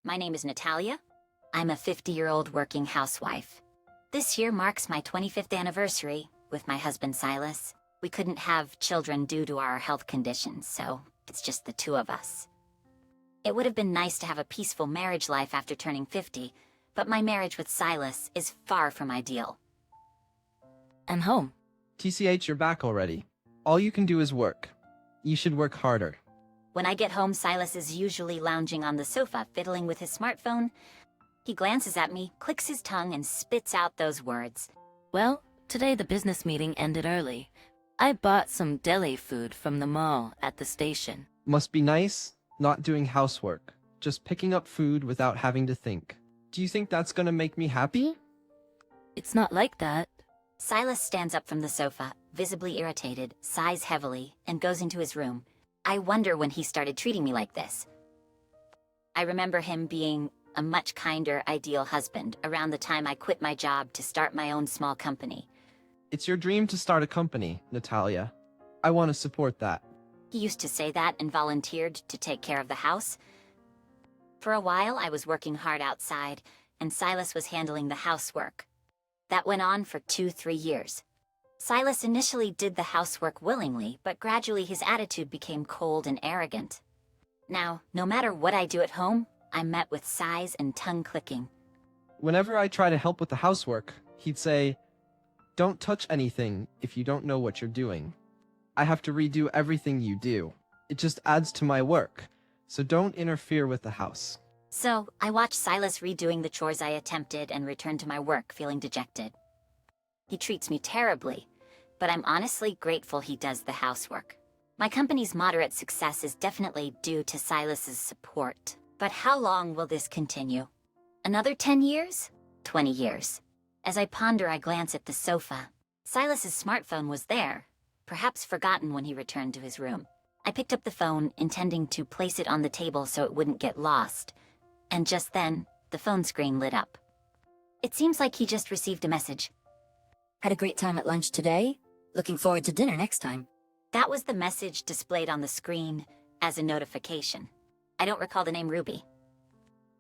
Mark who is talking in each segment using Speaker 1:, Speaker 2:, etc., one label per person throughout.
Speaker 1: My name is Natalia. I'm a 50-year-old working housewife. This year marks my 25th anniversary with my husband Silas. We couldn't have children due to our health conditions, so it's just the two of us. It would have been nice to have a peaceful marriage life after turning 50, but my marriage with Silas is far from ideal.
Speaker 2: I'm home.
Speaker 3: TCH, you're back already. All you can do is work. You should work harder.
Speaker 1: When I get home, Silas is usually lounging on the sofa, fiddling with his smartphone. He glances at me, clicks his tongue, and spits out those words.
Speaker 2: Well, today the business meeting ended early. I bought some deli food from the mall at the station.
Speaker 3: Must be nice, not doing housework. Just picking up food without having to think. Do you think that's gonna make me happy?
Speaker 2: It's not like that.
Speaker 1: Silas stands up from the sofa, visibly irritated, sighs heavily, and goes into his room. I wonder when he started treating me like this. I remember him being a much kinder, ideal husband around the time I quit my job to start my own small company.
Speaker 3: It's your dream to start a company, Natalia. I want to support that.
Speaker 1: He used to say that and volunteered to take care of the house. For a while, I was working hard outside, and Silas was handling the housework. That went on for 2-3 years. Silas initially did the housework willingly, but gradually his attitude became cold and arrogant. Now, no matter what I do at home, I'm met with sighs and tongue clicking.
Speaker 3: Whenever I try to help with the housework, he'd say, "Don't touch anything if you don't know what you're doing. I have to redo everything you do. It just adds to my work, so don't interfere with the house."
Speaker 1: So, I watched Silas redoing the chores I attempted and returned to my work feeling dejected. He treats me terribly, but I'm honestly grateful he does the housework. My company's moderate success is definitely due to Silas's support. But how long will this continue? Another 10 years? 20 years? As I ponder, I glance at the sofa. Silas's smartphone was there, perhaps forgotten when he returned to his room. I picked up the phone, intending to place it on the table so it wouldn't get lost. And just then, the phone screen lit up. It seems like he just received a message.
Speaker 4: Had a great time at lunch today. Looking forward to dinner next time.
Speaker 1: That was the message displayed on the screen as a notification. I don't recall the name Ruby.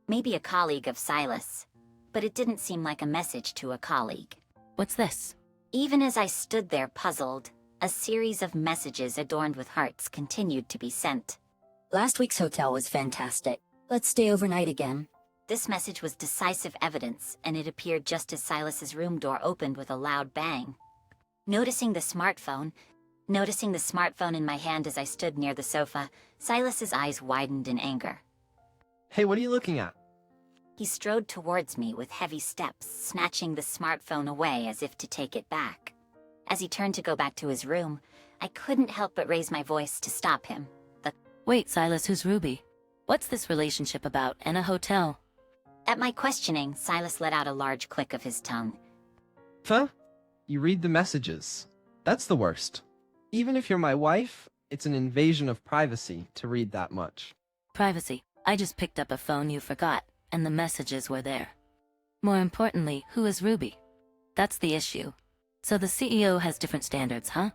Speaker 1: Maybe a colleague of Silas, but it didn't seem like a message to a colleague.
Speaker 2: What's this?
Speaker 1: Even as I stood there puzzled, a series of messages adorned with hearts continued to be sent.
Speaker 4: Last week's hotel was fantastic. Let's stay overnight again.
Speaker 1: This message was decisive evidence, and it appeared just as Silas's room door opened with a loud bang. Noticing the smartphone in my hand as I stood near the sofa, Silas's eyes widened in anger.
Speaker 3: Hey, what are you looking at?
Speaker 1: He strode towards me with heavy steps, snatching the smartphone away as if to take it back. As he turned to go back to his room, I couldn't help but raise my voice to stop him.
Speaker 2: Wait, Silas, who's Ruby? What's this relationship about and a hotel?
Speaker 1: At my questioning, Silas let out a large click of his tongue.
Speaker 3: Huh? You read the messages. That's the worst. Even if you're my wife, it's an invasion of privacy to read that much.
Speaker 2: Privacy. I just picked up a phone you forgot, and the messages were there. More importantly, who is Ruby? That's the issue. So the CEO has different standards, huh?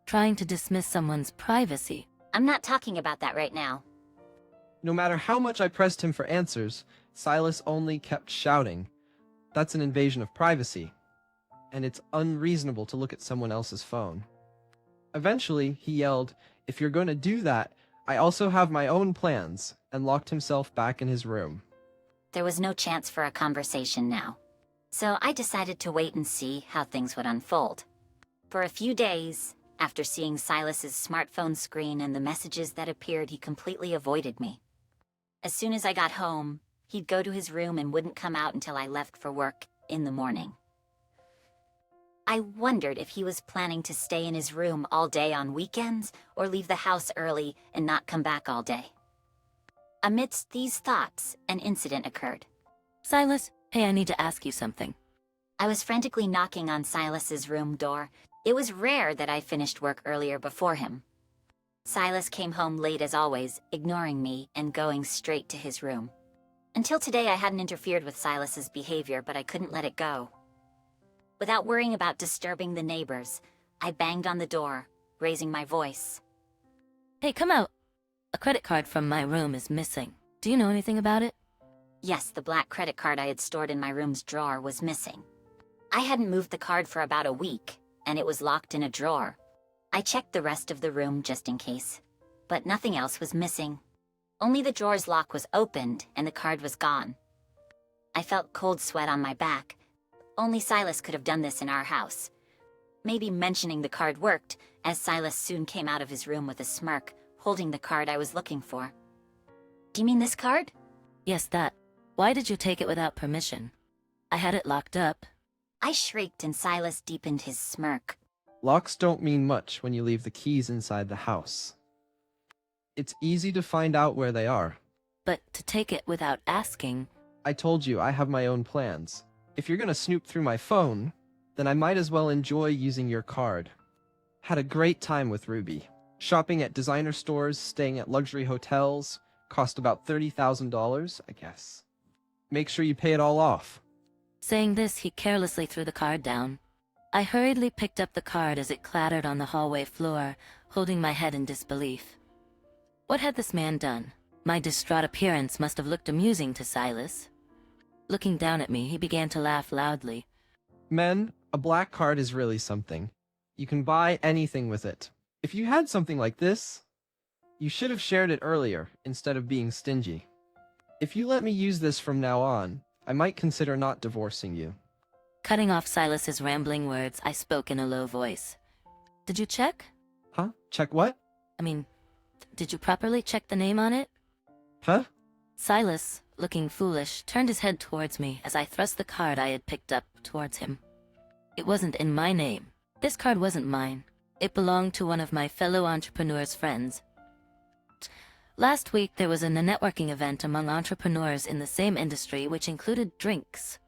Speaker 2: Trying to dismiss someone's privacy.
Speaker 1: I'm not talking about that right now.
Speaker 3: No matter how much I pressed him for answers, Silas only kept shouting. That's an invasion of privacy. And it's unreasonable to look at someone else's phone. Eventually, he yelled, "If you're gonna do that, I also have my own plans," and locked himself back in his room.
Speaker 1: There was no chance for a conversation now. So I decided to wait and see how things would unfold. For a few days, after seeing Silas's smartphone screen and the messages that appeared, he completely avoided me. As soon as I got home, he'd go to his room and wouldn't come out until I left for work in the morning. I wondered if he was planning to stay in his room all day on weekends or leave the house early and not come back all day. Amidst these thoughts, an incident occurred.
Speaker 2: Silas, hey, I need to ask you something.
Speaker 1: I was frantically knocking on Silas's room door. It was rare that I finished work earlier before him. Silas came home late as always, ignoring me and going straight to his room. Until today, I hadn't interfered with Silas's behavior, but I couldn't let it go. Without worrying about disturbing the neighbors, I banged on the door, raising my voice.
Speaker 2: Hey, come out. A credit card from my room is missing. Do you know anything about it?
Speaker 1: Yes, the black credit card I had stored in my room's drawer was missing. I hadn't moved the card for about a week, and it was locked in a drawer. I checked the rest of the room just in case, but nothing else was missing. Only the drawer's lock was opened, and the card was gone. I felt cold sweat on my back. Only Silas could have done this in our house. Maybe mentioning the card worked, as Silas soon came out of his room with a smirk, holding the card I was looking for. Do you mean this card?
Speaker 2: Yes, that. Why did you take it without permission? I had it locked up.
Speaker 1: I shrieked and Silas deepened his smirk.
Speaker 3: Locks don't mean much when you leave the keys inside the house. It's easy to find out where they are.
Speaker 2: But to take it without asking...
Speaker 3: I told you I have my own plans. If you're gonna snoop through my phone, then I might as well enjoy using your card. Had a great time with Ruby. Shopping at designer stores, staying at luxury hotels, cost about $30,000, I guess. Make sure you pay it all off.
Speaker 2: Saying this, he carelessly threw the card down. I hurriedly picked up the card as it clattered on the hallway floor, holding my head in disbelief. What had this man done? My distraught appearance must have looked amusing to Silas. Looking down at me, he began to laugh loudly.
Speaker 3: Men, a black card is really something. You can buy anything with it. If you had something like this, you should have shared it earlier instead of being stingy. If you let me use this from now on, I might consider not divorcing you.
Speaker 2: Cutting off Silas's rambling words, I spoke in a low voice. Did you check?
Speaker 3: Huh? Check what?
Speaker 2: Did you properly check the name on it?
Speaker 3: Huh?
Speaker 2: Silas, looking foolish, turned his head towards me as I thrust the card I had picked up towards him. It wasn't in my name. This card wasn't mine. It belonged to one of my fellow entrepreneurs' friends. Last week there was a networking event among entrepreneurs in the same industry which included drinks.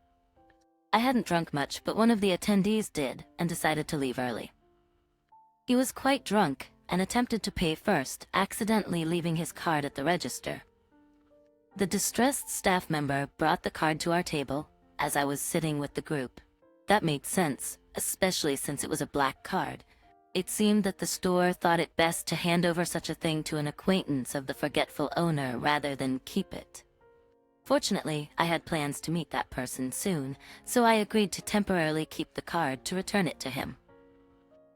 Speaker 2: I hadn't drunk much, but one of the attendees did and decided to leave early. He was quite drunk and attempted to pay first, accidentally leaving his card at the register. The distressed staff member brought the card to our table as I was sitting with the group. That made sense, especially since it was a black card. It seemed that the store thought it best to hand over such a thing to an acquaintance of the forgetful owner rather than keep it. Fortunately, I had plans to meet that person soon, so I agreed to temporarily keep the card to return it to him.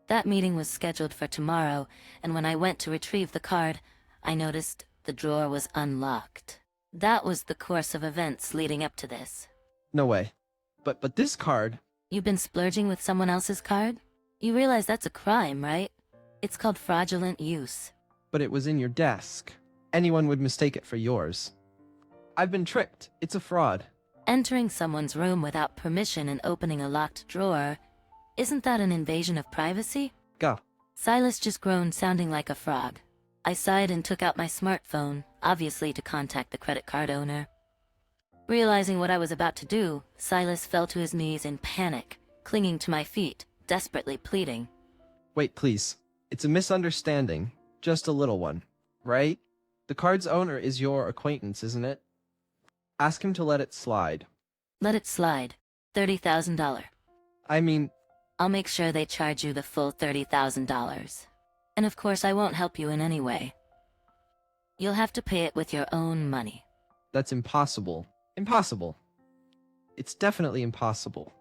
Speaker 2: That meeting was scheduled for tomorrow, and when I went to retrieve the card, I noticed the drawer was unlocked. That was the course of events leading up to this.
Speaker 3: No way. But this card...
Speaker 2: You've been splurging with someone else's card? You realize that's a crime, right? It's called fraudulent use.
Speaker 3: But it was in your desk. Anyone would mistake it for yours. I've been tricked. It's a fraud.
Speaker 2: Entering someone's room without permission and opening a locked drawer, isn't that an invasion of privacy?
Speaker 3: Go.
Speaker 2: Silas just groaned, sounding like a frog. I sighed and took out my smartphone, obviously to contact the credit card owner. Realizing what I was about to do, Silas fell to his knees in panic, clinging to my feet, desperately pleading.
Speaker 3: Wait, please. It's a misunderstanding. Just a little one. Right? The card's owner is your acquaintance, isn't it? Ask him to let it slide.
Speaker 2: Let it slide. $30,000.
Speaker 3: I mean...
Speaker 2: I'll make sure they charge you the full $30,000. And of course I won't help you in any way. You'll have to pay it with your own money.
Speaker 3: That's impossible. Impossible. It's definitely impossible.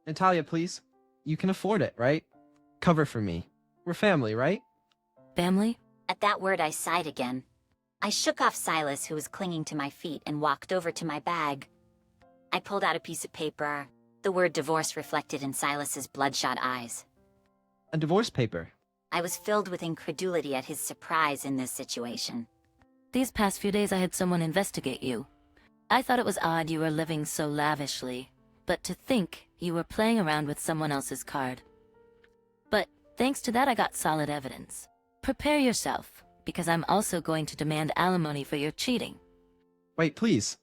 Speaker 3: Natalia, please. You can afford it, right? Cover for me. We're family, right?
Speaker 2: Family?
Speaker 1: At that word I sighed again. I shook off Silas, who was clinging to my feet, and walked over to my bag. I pulled out a piece of paper. The word divorce reflected in Silas's bloodshot eyes.
Speaker 3: A divorce paper.
Speaker 1: I was filled with incredulity at his surprise in this situation.
Speaker 2: These past few days I had someone investigate you. I thought it was odd you were living so lavishly, but to think you were playing around with someone else's card. But thanks to that I got solid evidence. Prepare yourself, because I'm also going to demand alimony for your cheating.
Speaker 3: Wait, please.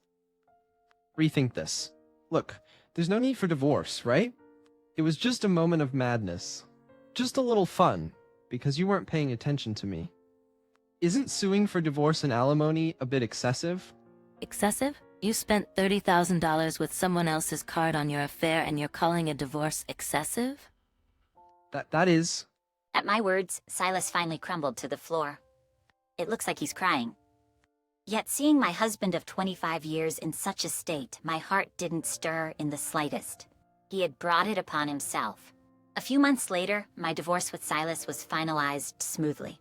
Speaker 3: Rethink this. Look, there's no need for divorce, right? It was just a moment of madness. Just a little fun, because you weren't paying attention to me. Isn't suing for divorce and alimony a bit excessive?
Speaker 2: Excessive? You spent $30,000 with someone else's card on your affair and you're calling a divorce excessive?
Speaker 3: That is...
Speaker 1: At my words, Silas finally crumbled to the floor. It looks like he's crying. Yet seeing my husband of 25 years in such a state, my heart didn't stir in the slightest. He had brought it upon himself. A few months later, my divorce with Silas was finalized smoothly.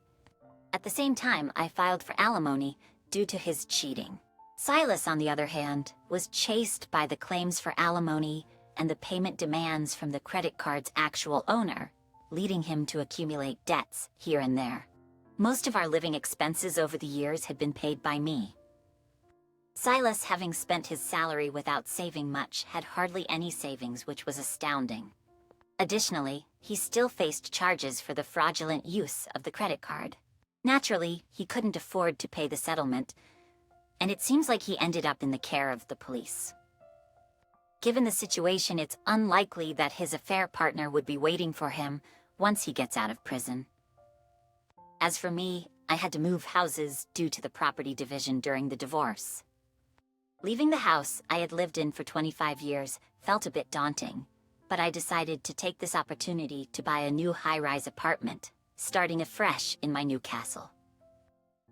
Speaker 1: At the same time, I filed for alimony due to his cheating. Silas, on the other hand, was chased by the claims for alimony and the payment demands from the credit card's actual owner, leading him to accumulate debts here and there. Most of our living expenses over the years had been paid by me. Silas, having spent his salary without saving much, had hardly any savings, which was astounding. Additionally, he still faced charges for the fraudulent use of the credit card. Naturally, he couldn't afford to pay the settlement, and it seems like he ended up in the care of the police. Given the situation, it's unlikely that his affair partner would be waiting for him once he gets out of prison. As for me, I had to move houses due to the property division during the divorce. Leaving the house I had lived in for 25 years felt a bit daunting, but I decided to take this opportunity to buy a new high-rise apartment, starting afresh in my new castle.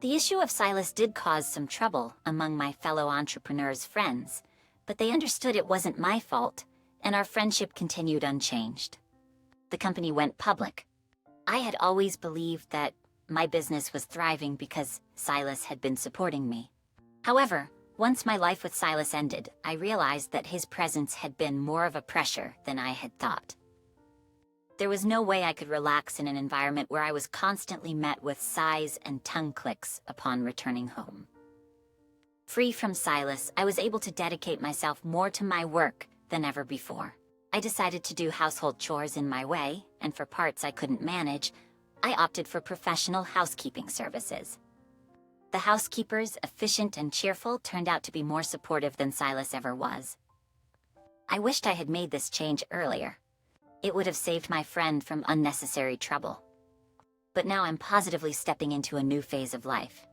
Speaker 1: The issue of Silas did cause some trouble among my fellow entrepreneurs' friends, but they understood it wasn't my fault, and our friendship continued unchanged. The company went public. I had always believed that my business was thriving because Silas had been supporting me. However, once my life with Silas ended, I realized that his presence had been more of a pressure than I had thought. There was no way I could relax in an environment where I was constantly met with sighs and tongue clicks upon returning home. Free from Silas, I was able to dedicate myself more to my work than ever before. I decided to do household chores in my way, and for parts I couldn't manage, I opted for professional housekeeping services. The housekeepers, efficient and cheerful, turned out to be more supportive than Silas ever was. I wished I had made this change earlier. It would have saved my friend from unnecessary trouble. But now I'm positively stepping into a new phase of life.